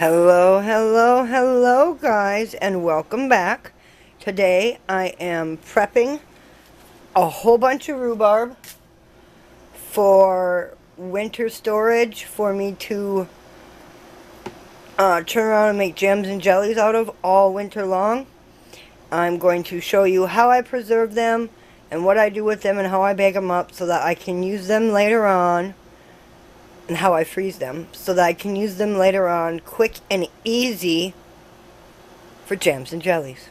Hello, hello, hello guys, and welcome back. Today I am prepping a whole bunch of rhubarb for winter storage for me to turn around and make jams and jellies out of all winter long. I'm going to show you how I preserve them and what I do with them and how I bag them up so that I can use them later on, and how I freeze them so that I can use them later on quick and easy for jams and jellies.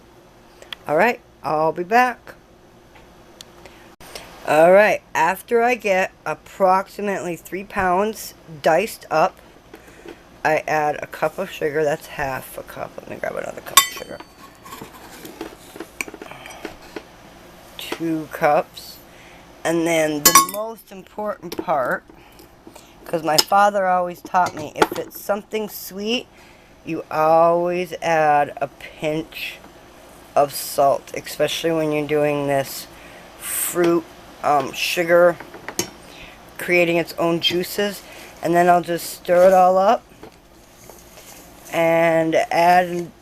Alright, I'll be back. Alright, after I get approximately 3 pounds diced up, I add a cup of sugar. That's half a cup. Let me grab another cup of sugar. 2 cups. And then the most important part, because my father always taught me, if it's something sweet, you always add a pinch of salt, especially when you're doing this fruit sugar creating its own juices. And then I'll just stir it all up and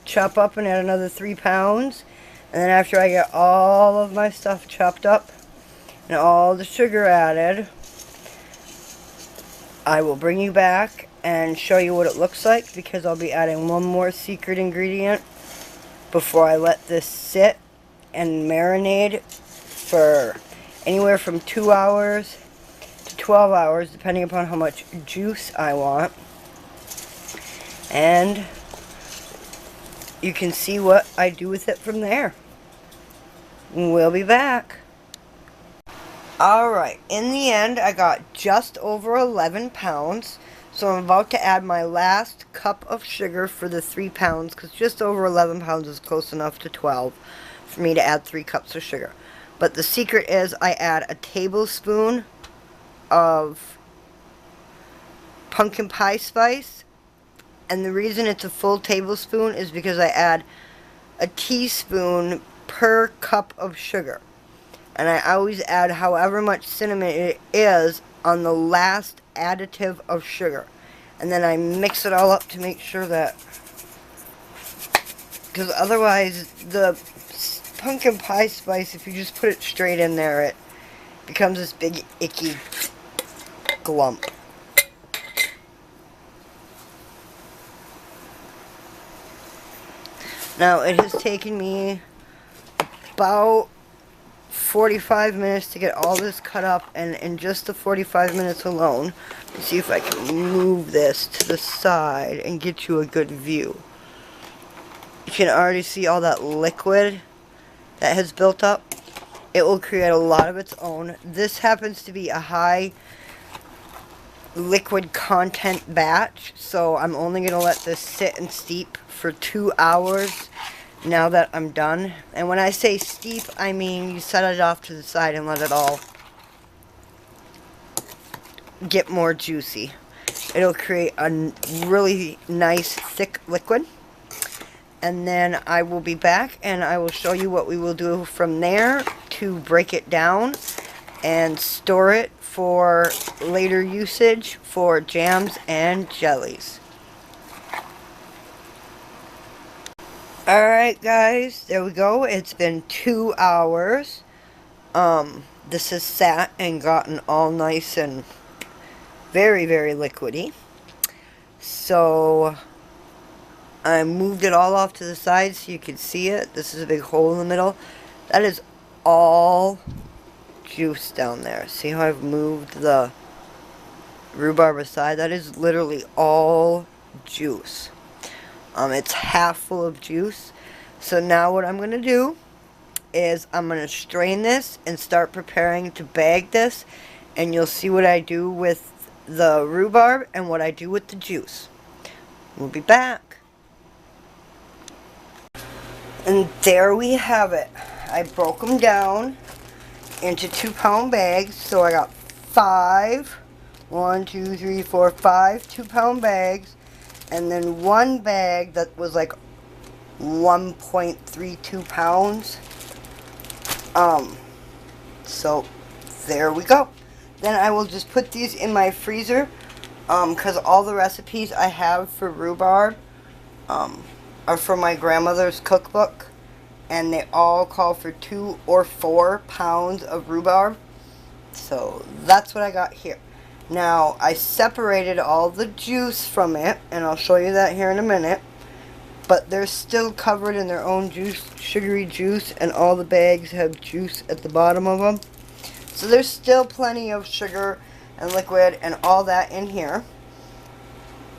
chop up and add another 3 pounds. And then after I get all of my stuff chopped up and all the sugar added, I will bring you back and show you what it looks like, because I'll be adding one more secret ingredient before I let this sit and marinate for anywhere from 2 hours to 12 hours, depending upon how much juice I want. And you can see what I do with it from there. We'll be back. Alright, in the end I got just over 11 pounds. So I'm about to add my last cup of sugar for the 3 pounds, because just over 11 pounds is close enough to 12 for me to add 3 cups of sugar. But the secret is I add a tablespoon of pumpkin pie spice. And the reason it's a full tablespoon is because I add a teaspoon per cup of sugar. And I always add however much cinnamon it is on the last additive of sugar. And then I mix it all up to make sure that, because otherwise the pumpkin pie spice, if you just put it straight in there, it becomes this big icky glump. Now it has taken me about 45 minutes to get all this cut up, and in just the 45 minutes alone, let's see if I can move this to the side and get you a good view. You can already see all that liquid that has built up. It will create a lot of its own. This happens to be a high liquid content batch, so I'm only going to let this sit and steep for 2 hours now that I'm done. And when I say steep, I mean you set it off to the side and let it all get more juicy. It'll create a really nice thick liquid. And then I will be back and I will show you what we will do from there to break it down and store it for later usage for jams and jellies. Alright guys, there we go. It's been 2 hours. This has sat and gotten all nice and very, very liquidy. So I moved it all off to the side so you can see it. This is a big hole in the middle. That is all juice down there. See how I've moved the rhubarb aside? That is literally all juice. It's half full of juice. So now what I'm going to do is I'm going to strain this and start preparing to bag this. And you'll see what I do with the rhubarb and what I do with the juice. We'll be back. And there we have it. I broke them down into 2-pound bags. So I got 5, 1, 2, 3, 4, 5 2-pound bags. And then one bag that was like 1.32 pounds. So there we go. Then I will just put these in my freezer, because all the recipes I have for rhubarb are from my grandmother's cookbook, and they all call for 2 or 4 pounds of rhubarb. So that's what I got here. Now I separated all the juice from it, and I'll show you that here in a minute. But they're still covered in their own juice, sugary juice, and all the bags have juice at the bottom of them. So there's still plenty of sugar and liquid and all that in here.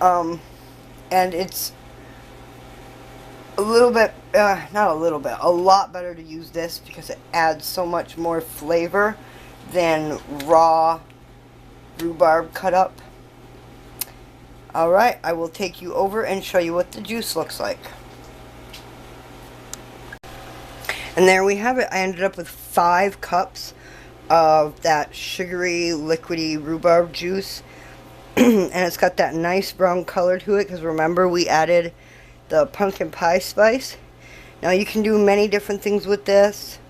And it's a little bit, not a little bit, a lot better to use this because it adds so much more flavor than raw rhubarb cut up. Alright, I will take you over and show you what the juice looks like. And there we have it. I ended up with 5 cups of that sugary, liquidy rhubarb juice. And it's got that nice brown color to it because remember we added the pumpkin pie spice. Now you can do many different things with this.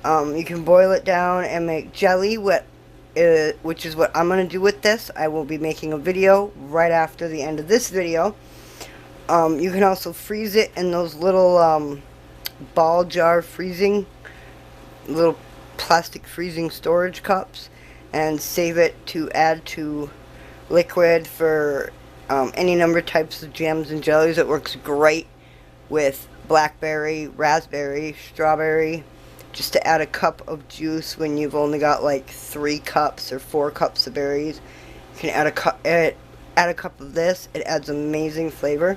You can boil it down and make jelly, which is what I'm going to do with this. I will be making a video right after the end of this video. You can also freeze it in those little ball jar freezing, little plastic freezing storage cups, and save it to add to liquid for any number of types of jams and jellies. It works great with blackberry, raspberry, strawberry. Just to add a cup of juice when you've only got like 3 cups or 4 cups of berries. You can add a cup of this. It adds amazing flavor.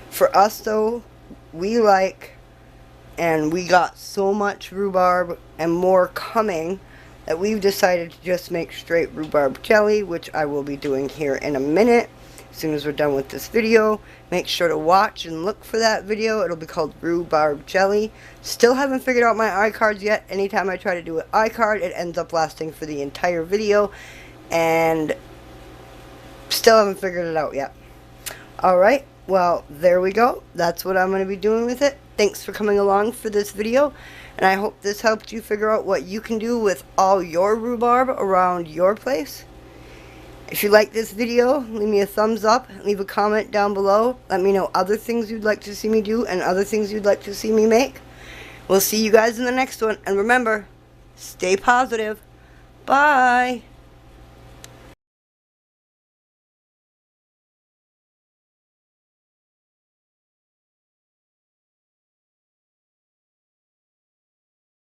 For us though, we like, and we got so much rhubarb and more coming that we've decided to just make straight rhubarb jelly, which I will be doing here in a minute. As soon as we're done with this video, make sure to watch and look for that video. It'll be called rhubarb jelly. Still haven't figured out my iCards yet. Anytime I try to do an iCard, it ends up lasting for the entire video, and still haven't figured it out yet. Alright, well, there we go. That's what I'm going to be doing with it. Thanks for coming along for this video, and I hope this helped you figure out what you can do with all your rhubarb around your place. If you like this video, leave me a thumbs up, leave a comment down below. Let me know other things you'd like to see me do and other things you'd like to see me make. We'll see you guys in the next one. And remember, stay positive. Bye.